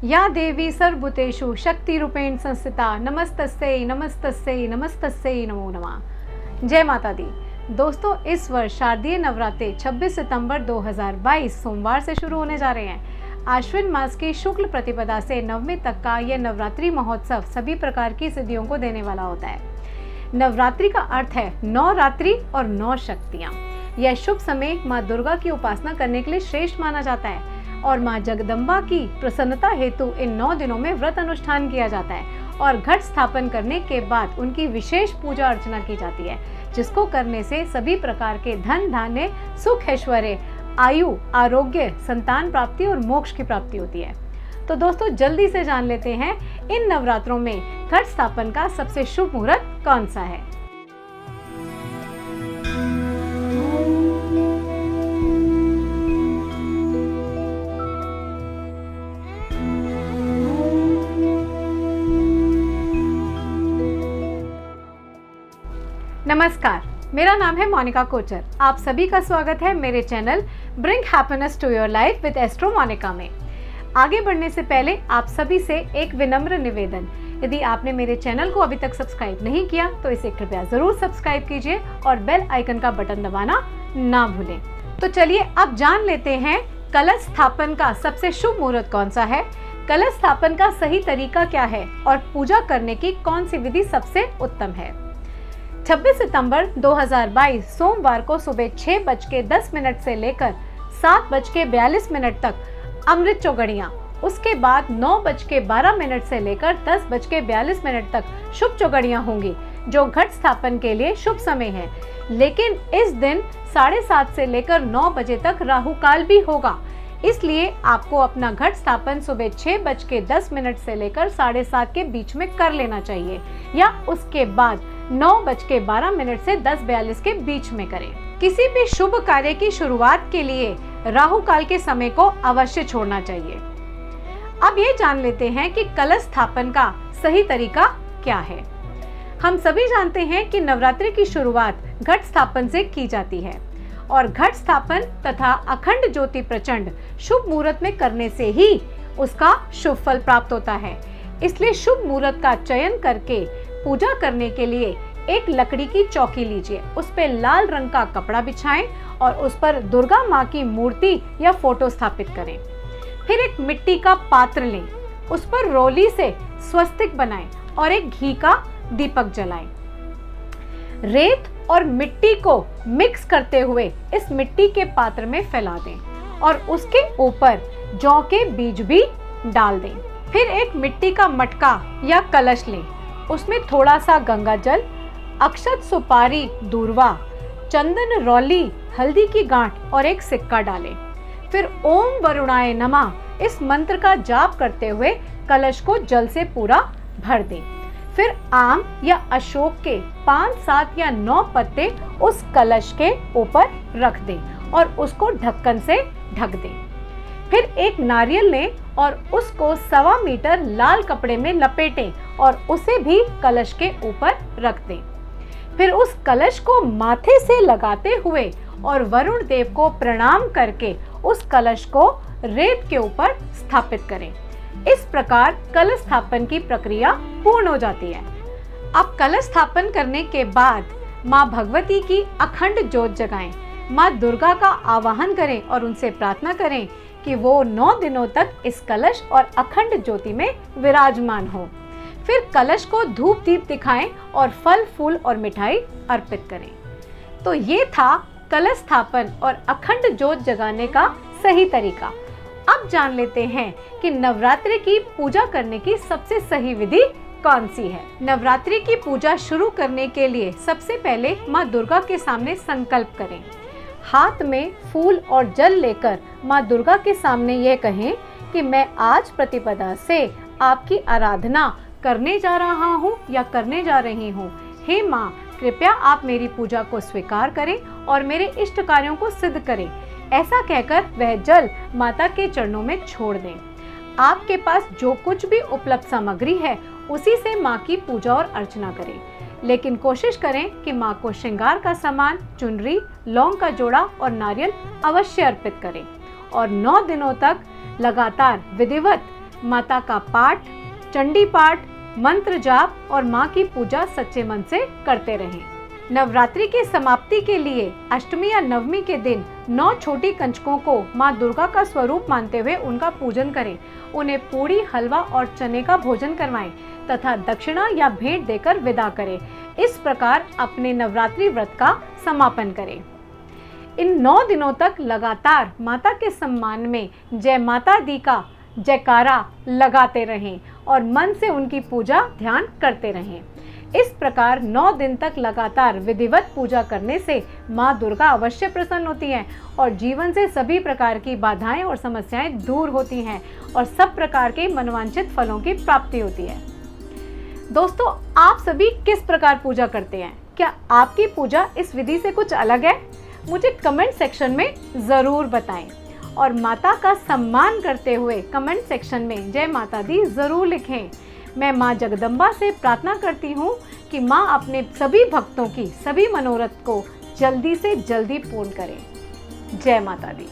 या देवी सर्वभूतेषु शक्तिरूपेण संस्थिता नमस्तस्यै नमस्तस्यै नमस्तस्यै नमो नमः। जय माता दी। दोस्तों, इस वर्ष शारदीय नवरात्रे 26 सितंबर 2022 सोमवार से शुरू होने जा रहे हैं। आश्विन मास की शुक्ल प्रतिपदा से नवमी तक का यह नवरात्रि महोत्सव सभी प्रकार की सिद्धियों को देने वाला होता है। नवरात्रि का अर्थ है 9 रात्रि और 9 शक्तियाँ। यह शुभ समय माँ दुर्गा की उपासना करने के लिए श्रेष्ठ माना जाता है और माँ जगदम्बा की प्रसन्नता हेतु इन 9 दिनों में व्रत अनुष्ठान किया जाता है और घट स्थापन करने के बाद उनकी विशेष पूजा अर्चना की जाती है, जिसको करने से सभी प्रकार के धन धान्य, सुख ऐश्वर्य, आयु, आरोग्य, संतान प्राप्ति और मोक्ष की प्राप्ति होती है। तो दोस्तों, जल्दी से जान लेते हैं इन नवरात्रों में घट स्थापन का सबसे शुभ मुहूर्त कौन सा है। नमस्कार, मेरा नाम है मोनिका कोचर। आप सभी का स्वागत है मेरे channel bring happiness to your life with astro Monika में। आगे बढ़ने से पहले आप सभी से एक विनम्र निवेदन, यदि आपने मेरे चैनल को अभी तक सब्सक्राइब नहीं किया तो इसे कृपया जरूर सब्सक्राइब कीजिए और बेल आइकन का बटन दबाना ना भूलें। तो चलिए अब जान लेते हैं कलश स्थापन का सबसे शुभ मुहूर्त कौन सा है, कलश स्थापन का सही तरीका क्या है और पूजा करने की कौन सी विधि सबसे उत्तम है। 26 सितंबर 2022 सोमवार को सुबह 6:10 से लेकर 7:42 तक अमृत चौगड़ियाँ, उसके बाद 9:12 से लेकर 10:42 तक शुभ चौगड़ियाँ होंगी, जो घट स्थापन के लिए शुभ समय है। लेकिन इस दिन 7:30 से लेकर 9 बजे तक राहु काल भी होगा, इसलिए आपको अपना घट स्थापन सुबह 6:10 से लेकर 7:30 के बीच में कर लेना चाहिए या उसके बाद 9:12 से 10:42 के बीच में करें। किसी भी शुभ कार्य की शुरुआत के लिए राहु काल के समय को अवश्य छोड़ना चाहिए। अब ये जान लेते हैं कि कलश स्थापन का सही तरीका क्या है। हम सभी जानते हैं कि नवरात्रि की शुरुआत घट स्थापन से की जाती है और घट स्थापन तथा अखंड ज्योति प्रचंड शुभ मुहूर्त में करने से ही उसका शुभ फल प्राप्त होता है। इसलिए शुभ मुहूर्त का चयन करके पूजा करने के लिए एक लकड़ी की चौकी लीजिए, उस पर लाल रंग का कपड़ा बिछाएं और उस पर दुर्गा माँ की मूर्ति या फोटो स्थापित करें। फिर एक मिट्टी का पात्र लें, उस पर रोली से स्वस्तिक बनाएं और एक घी का दीपक जलाएं। रेत और मिट्टी को मिक्स करते हुए इस मिट्टी के पात्र में फैला दें और उसके ऊपर जौ के बीज भी डाल दें। फिर एक मिट्टी का मटका या कलश लें, उसमें थोड़ा सा गंगा जल, अक्षत, सुपारी, दूर्वा, चंदन, रौली, हल्दी की गांठ और एक सिक्का डालें। फिर ओम वरुणाय नमः इस मंत्र का जाप करते हुए कलश को जल से पूरा भर दें। फिर आम या अशोक के 5, 7 या 9 पत्ते उस कलश के ऊपर रख दें और उसको ढक्कन से ढक दें। फिर एक नारियल लें और उसको 1.25 मीटर लाल कपड़े में लपेटें और उसे भी कलश के ऊपर रख दें। फिर उस कलश को माथे से लगाते हुए और वरुण देव को प्रणाम करके उस कलश को रेत के ऊपर स्थापित करें। इस प्रकार कलश स्थापन की प्रक्रिया पूर्ण हो जाती है। अब कलश स्थापन करने के बाद माँ भगवती की अखंड ज्योत जगाएं, माँ दुर्गा का आवाहन करें और उनसे प्रार्थना करें कि वो 9 दिनों तक इस कलश और अखंड ज्योति में विराजमान हो। फिर कलश को धूप दीप दिखाएं और फल, फूल और मिठाई अर्पित करें। तो ये था कलश स्थापन और अखंड ज्योत जगाने का सही तरीका। अब जान लेते हैं कि नवरात्रि की पूजा करने की सबसे सही विधि कौन सी है। नवरात्रि की पूजा शुरू करने के लिए सबसे पहले माँ दुर्गा के सामने संकल्प करें। हाथ में फूल और जल लेकर माँ दुर्गा के सामने यह कहें कि मैं आज प्रतिपदा से आपकी आराधना करने जा रहा हूँ या करने जा रही हूँ। हे माँ, कृपया आप मेरी पूजा को स्वीकार करें और मेरे इष्ट कार्यों को सिद्ध करें। ऐसा कहकर वह जल माता के चरणों में छोड़ दें। आपके पास जो कुछ भी उपलब्ध सामग्री है उसी से माँ की पूजा और अर्चना करें, लेकिन कोशिश करें कि माँ को श्रृंगार का सामान, चुनरी, लौंग का जोड़ा और नारियल अवश्य अर्पित करें और 9 दिनों तक लगातार विधिवत माता का पाठ, चंडी पाठ, मंत्र जाप और माँ की पूजा सच्चे मन से करते रहें। नवरात्रि की समाप्ति के लिए अष्टमी या नवमी के दिन 9 छोटी कंजकों को माँ दुर्गा का स्वरूप मानते हुए उनका पूजन करें। उन्हें पूड़ी, हलवा और चने का भोजन करवाएं तथा दक्षिणा या भेंट देकर विदा करें। इस प्रकार अपने नवरात्रि व्रत का समापन करें। इन 9 दिनों तक लगातार माता के सम्मान में जय माता दी का जयकारा लगाते रहें और मन से उनकी पूजा ध्यान करते रहें। इस प्रकार 9 दिन तक लगातार विधिवत पूजा करने से माँ दुर्गा अवश्य प्रसन्न होती हैं और जीवन से सभी प्रकार की बाधाएं और समस्याएं दूर होती हैं और सब प्रकार के मनोवांछित फलों की प्राप्ति होती है। दोस्तों, आप सभी किस प्रकार पूजा करते हैं? क्या आपकी पूजा इस विधि से कुछ अलग है? मुझे कमेंट सेक्शन में ज़रूर बताएं और माता का सम्मान करते हुए कमेंट सेक्शन में जय माता दी ज़रूर लिखें। मैं माँ जगदम्बा से प्रार्थना करती हूँ कि माँ अपने सभी भक्तों की सभी मनोरथ को जल्दी से जल्दी पूर्ण करें। जय माता दी।